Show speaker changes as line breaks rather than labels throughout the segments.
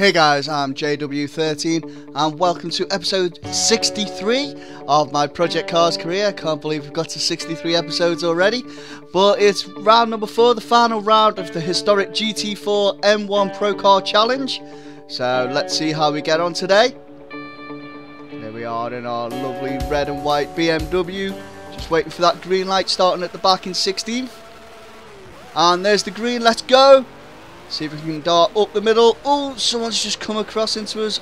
Hey guys, I'm JW13 and welcome to episode 63 of my Project Cars career. Can't believe we've got to 63 episodes already, but it's round number 4, the final round of the historic GT4 M1 Pro Car Challenge. So let's see how we get on today. There we are in our lovely red and white BMW, just waiting for that green light starting at the back in 16th. And there's the green, let's go! See if we can dart up the middle. Oh, someone's just come across into us,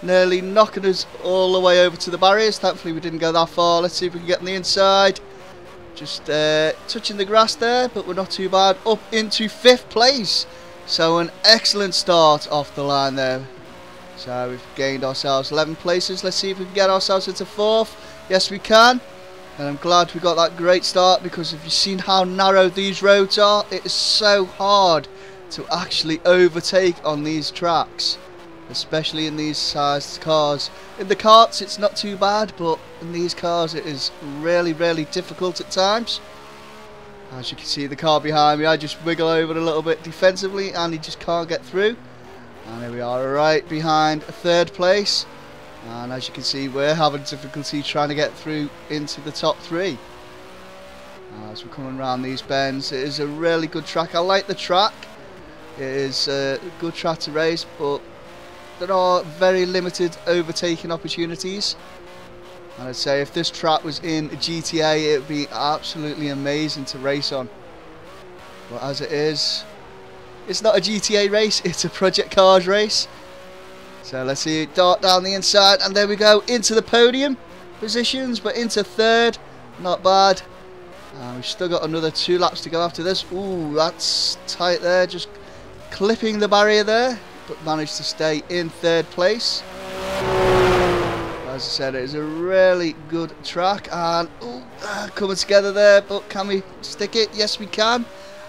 nearly knocking us all the way over to the barriers. Thankfully we didn't go that far. Let's see if we can get on the inside. Just touching the grass there, but we're not too bad. Up into 5th place. So an excellent start off the line there. So we've gained ourselves 11 places. Let's see if we can get ourselves into 4th. Yes, we can. And I'm glad we got that great start, because if you've seen how narrow these roads are, it is so hard to actually overtake on these tracks, especially in these sized cars. In the karts it's not too bad, but in these cars it is really difficult at times. As you can see, the car behind me, I just wiggle over a little bit defensively and he just can't get through. And here we are, right behind 3rd place, and as you can see we're having difficulty trying to get through into the top 3. As we're coming around these bends, it is a really good track. I like the track. It is a good track to race, but there are very limited overtaking opportunities. And I'd say if this track was in GTA, it would be absolutely amazing to race on. But as it is, it's not a GTA race, it's a Project Cars race. So let's see it dart down the inside, and there we go, into the podium positions, but into 3rd, not bad. We've still got another 2 laps to go after this. Ooh, that's tight there, just clipping the barrier there, but managed to stay in 3rd place. As I said, it is a really good track, and coming together there, but can we stick it? Yes, we can.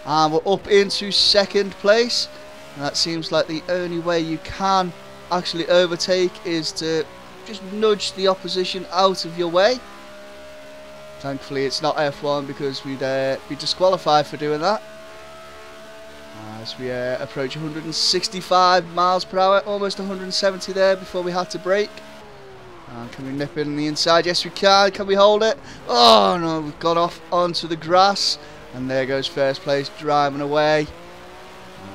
And we're up into 2nd place, and that seems like the only way you can actually overtake is to just nudge the opposition out of your way. Thankfully it's not F1, because we'd be disqualified for doing that. As we approach 165 miles per hour, almost 170 there before we had to brake. Can we nip in on the inside? Yes, we can. Can we hold it? Oh no, we've got off onto the grass, and there goes 1st place driving away.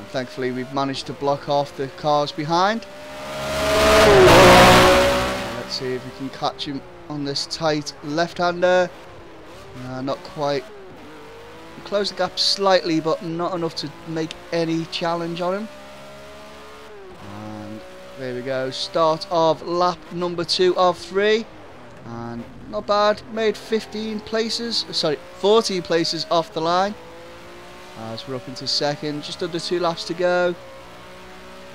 Thankfully we've managed to block off the cars behind. Let's see if we can catch him on this tight left-hander. Not quite. Close the gap slightly, but not enough to make any challenge on him. And there we go, start of lap number 2 of 3, and not bad, made 14 places off the line. As we're up into 2nd, just under 2 laps to go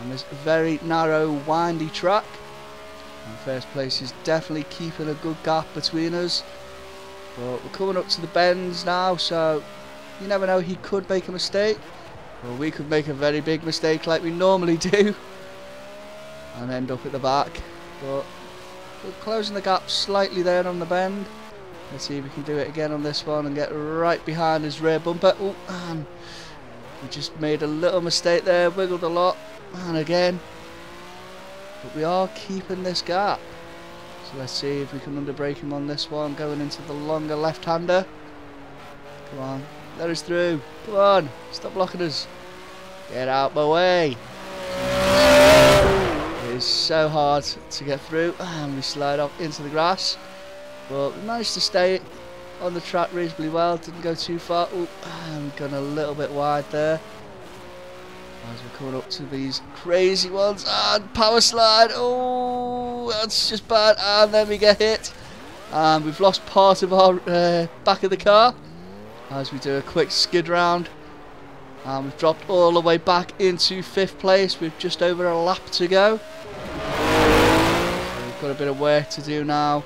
on this very narrow windy track. And 1st place is definitely keeping a good gap between us, but we're coming up to the bends now, so you never know, he could make a mistake, or we could make a very big mistake like we normally do and end up at the back. But we're closing the gap slightly there on the bend. Let's see if we can do it again on this one and get right behind his rear bumper. Oh, and we just made a little mistake there, wiggled a lot, and again. But we are keeping this gap. So let's see if we can underbrake him on this one, going into the longer left-hander. Come on. Let us through. Come on. Stop blocking us. Get out my way. It is so hard to get through, and we slide off into the grass. But we managed to stay on the track reasonably well. Didn't go too far. Oh, and gone a little bit wide there. As we're coming up to these crazy ones. And power slide. Oh, that's just bad. And then we get hit. And we've lost part of our back of the car. As we do a quick skid round, and we've dropped all the way back into 5th place with just over a lap to go. So we've got a bit of work to do now.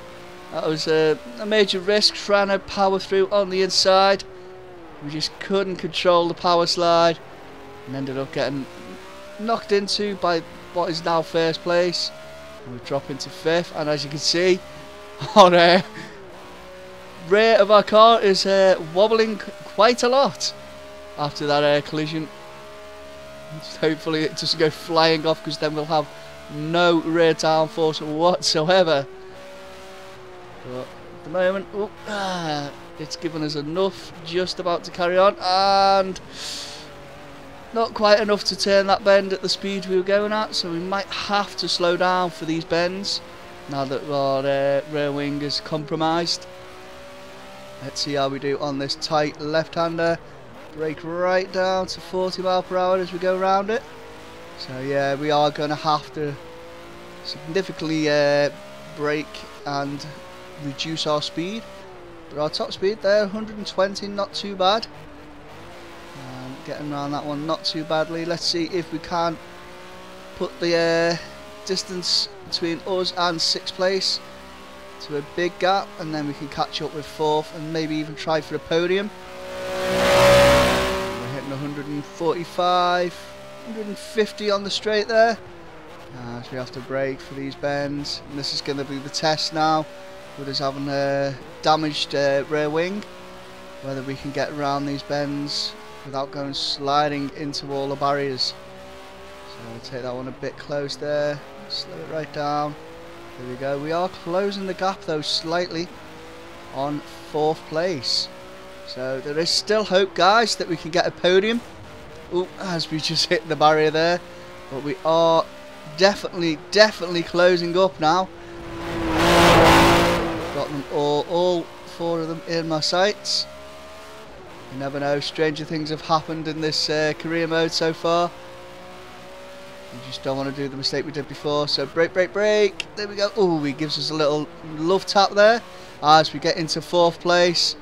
That was a major risk, trying to power through on the inside. We just couldn't control the power slide and ended up getting knocked into by what is now 1st place. And we drop into 5th, and as you can see on rear of our car is wobbling quite a lot after that collision. Just hopefully it doesn't go flying off, because then we'll have no rear downforce whatsoever. But at the moment, it's given us enough, just about to carry on, and not quite enough to turn that bend at the speed we were going at, so we might have to slow down for these bends now that our rear wing is compromised. Let's see how we do on this tight left-hander. Brake right down to 40 mph as we go around it. So yeah, we are going to have to significantly brake and reduce our speed. But our top speed there, 120, not too bad. Getting around that one not too badly. Let's see if we can put the distance between us and 6th place to a big gap, and then we can catch up with 4th and maybe even try for a podium. We're hitting 145, 150 on the straight there. So we have to brake for these bends, and this is going to be the test now with us having a damaged rear wing, whether we can get around these bends without going sliding into all the barriers. So I'll take that one a bit close there, slow it right down. There we go. We are closing the gap though slightly on 4th place. So there is still hope, guys, that we can get a podium. Ooh, as we just hit the barrier there. But we are definitely closing up now. Got them all 4 of them in my sights. You never know, stranger things have happened in this career mode so far. You just don't want to do the mistake we did before. So brake. There we go. Oh, he gives us a little love tap there as we get into 4th place.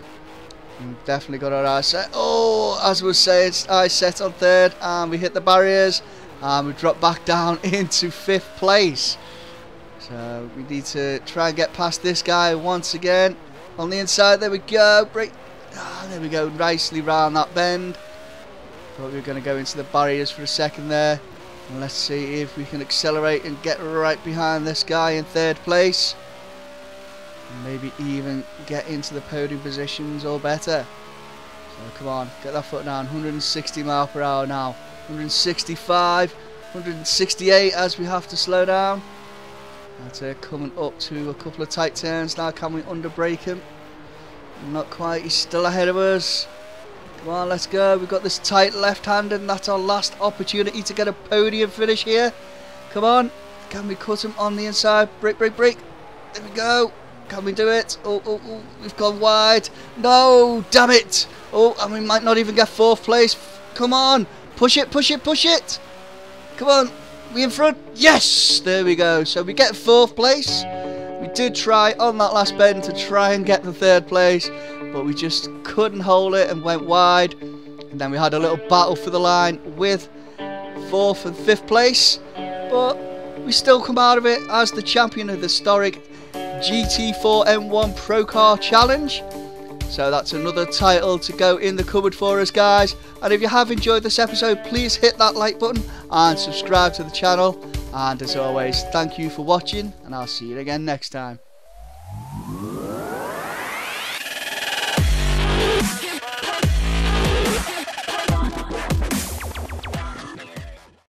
We've definitely got our eyes set. Oh, as I was saying, eyes set on 3rd, and we hit the barriers and we drop back down into 5th place. So we need to try and get past this guy once again. On the inside, there we go. Brake. There we go, nicely round that bend. Thought we were going to go into the barriers for a second there. And let's see if we can accelerate and get right behind this guy in 3rd place. And maybe even get into the podium positions or better. So come on, get that foot down. 160 mph now. 165, 168 as we have to slow down. That's coming up to a couple of tight turns now. Can we under brake him? Not quite, he's still ahead of us. Come on, let's go. We've got this tight left-hand, and that's our last opportunity to get a podium finish here. Come on, can we cut him on the inside? Brake. There we go. Can we do it? Oh, we've gone wide. No, damn it. Oh, and we might not even get 4th place. Come on, push it. Come on, we in front? Yes, there we go. So we get 4th place. We did try on that last bend to try and get the 3rd place, but we just couldn't hold it and went wide. And then we had a little battle for the line with 4th and 5th place, but we still come out of it as the champion of the historic GT4 M1 Pro Car Challenge. So that's another title to go in the cupboard for us, guys. And if you have enjoyed this episode, please hit that like button and subscribe to the channel. And as always, thank you for watching, and I'll see you again next time.